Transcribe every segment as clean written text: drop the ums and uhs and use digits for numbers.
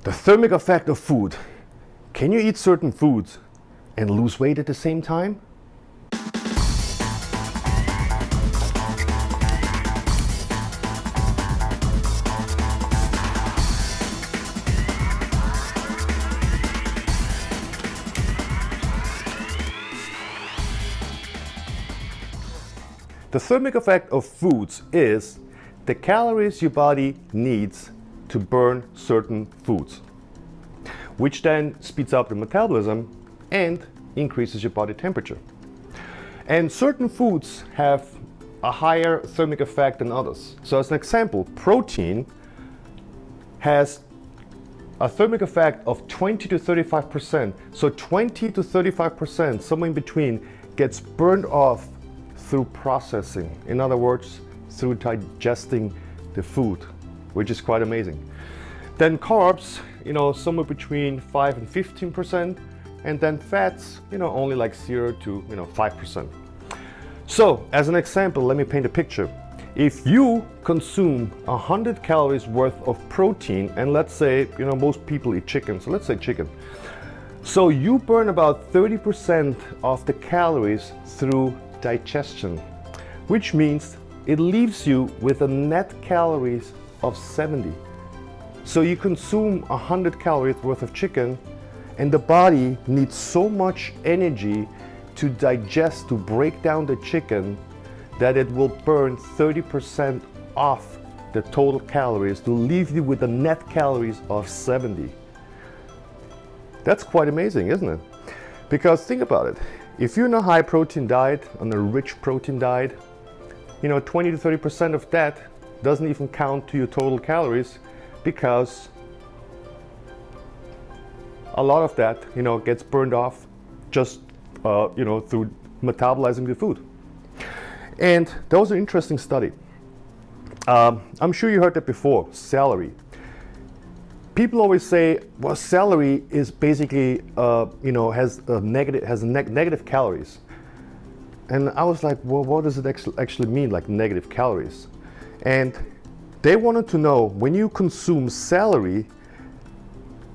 The thermic effect of food. Can you eat certain foods and lose weight at the same time? The thermic effect of foods is the calories your body needs to burn certain foods, which then speeds up the metabolism and increases your body temperature. And certain foods have a higher thermic effect than others. So as an example, protein has a thermic effect of 20 to 35%. So 20 to 35%, somewhere in between, gets burned off through processing. In other words, through digesting the food, which is quite amazing. Then carbs, somewhere between 5 and 15%, and then fats, only like 0 to 5%. So, as an example, let me paint a picture. If you consume 100 calories worth of protein, and let's say, most people eat chicken, so let's say chicken. So you burn about 30% of the calories through digestion, which means it leaves you with a net calories of 70. So you consume 100 calories worth of chicken, and the body needs so much energy to digest, to break down the chicken, that it will burn 30% off the total calories to leave you with a net calories of 70. That's quite amazing, isn't it? Because think about it. If you're in a high protein diet, on a rich protein diet, 20 to 30% of that doesn't even count to your total calories, because a lot of that, gets burned off just, through metabolizing the food. And that was an interesting study. I'm sure you heard that before, celery. People always say, well, celery is basically, has negative calories. And I was like, well, what does it actually mean, like negative calories? And they wanted to know, when you consume celery,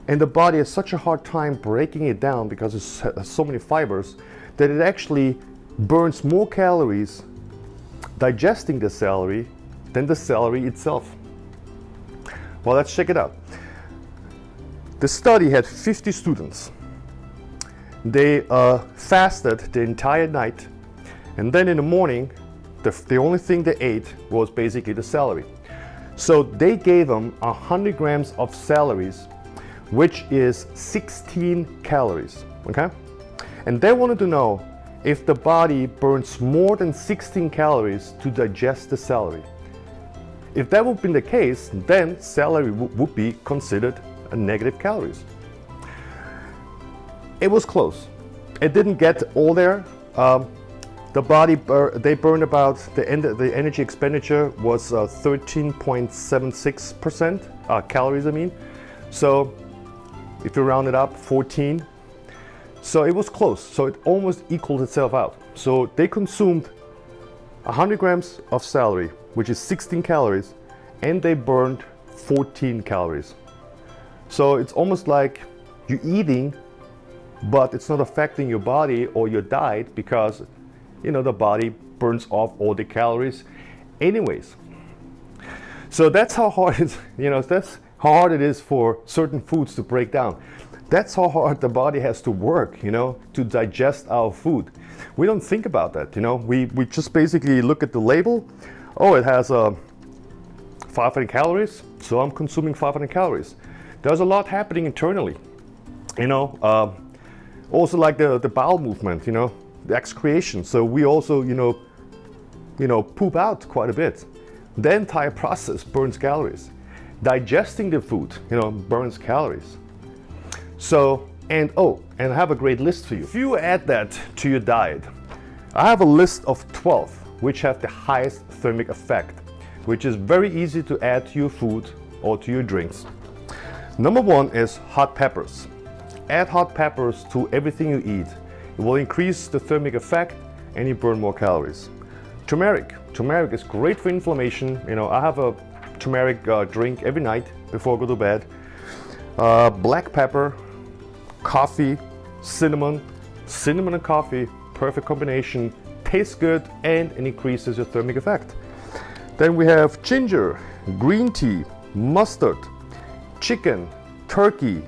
and the body has such a hard time breaking it down because it has so many fibers, that it actually burns more calories digesting the celery than the celery itself. Well, let's check it out. The study had 50 students. They fasted the entire night, and then in the morning, the only thing they ate was basically the celery. So they gave them 100 grams of celeries, which is 16 calories, okay? And they wanted to know if the body burns more than 16 calories to digest the celery. If that would have been the case, then celery would be considered a negative calories. It was close. It didn't get all there. The body, they burned about, the energy expenditure was 13.76% calories, I mean. So if you round it up, 14. So it was close. So it almost equaled itself out. So they consumed 100 grams of celery, which is 16 calories, and they burned 14 calories. So it's almost like you're eating, but it's not affecting your body or your diet, because the body burns off all the calories anyways. So that's how hard that's how hard it is for certain foods to break down. That's how hard the body has to work, to digest our food. We don't think about that, we just basically look at the label. Oh, it has 500 calories, so I'm consuming 500 calories. There's a lot happening internally, also like the bowel movement, the excretion. So we also, poop out quite a bit. The entire process burns calories. Digesting the food, burns calories. So, and I have a great list for you. If you add that to your diet, I have a list of 12 which have the highest thermic effect, which is very easy to add to your food or to your drinks. Number 1 is hot peppers. Add hot peppers to everything you eat. It will increase the thermic effect and you burn more calories. Turmeric. Turmeric is great for inflammation. I have a turmeric drink every night before I go to bed. black pepper, coffee, cinnamon. Cinnamon and coffee, perfect combination, tastes good, and it increases your thermic effect. Then we have ginger, green tea, mustard, chicken, turkey,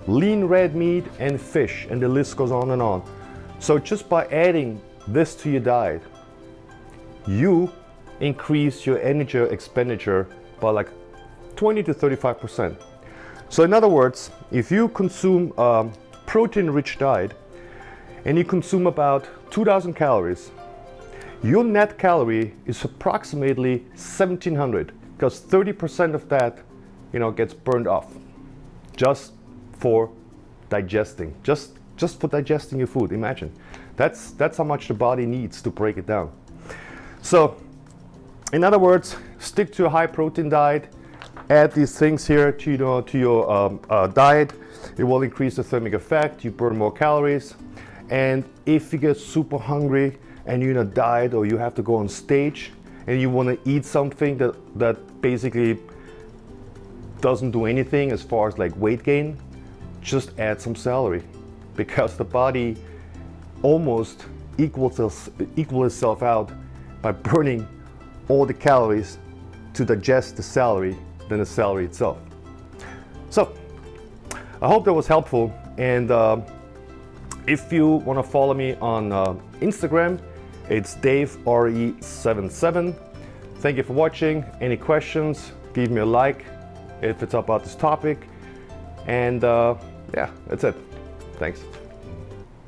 lean red meat, and fish, and the list goes on and on. So just by adding this to your diet, you increase your energy expenditure by like 20 to 35%. So in other words, if you consume a protein-rich diet and you consume about 2,000 calories, your net calorie is approximately 1,700, because 30% of that, gets burned off just for digesting, just for digesting your food. Imagine, that's how much the body needs to break it down. So, in other words, stick to a high protein diet. Add these things here to your diet. It will increase the thermic effect. You burn more calories. And if you get super hungry and you're in a diet, or you have to go on stage and you want to eat something that basically doesn't do anything as far as like weight gain, just add some celery, because the body almost equals itself out by burning all the calories to digest the celery than the celery itself. So I hope that was helpful, and if you want to follow me on Instagram, it's DaveRE77. Thank you for watching. Any questions, give me a like if it's about this topic, and yeah, that's it. Thanks.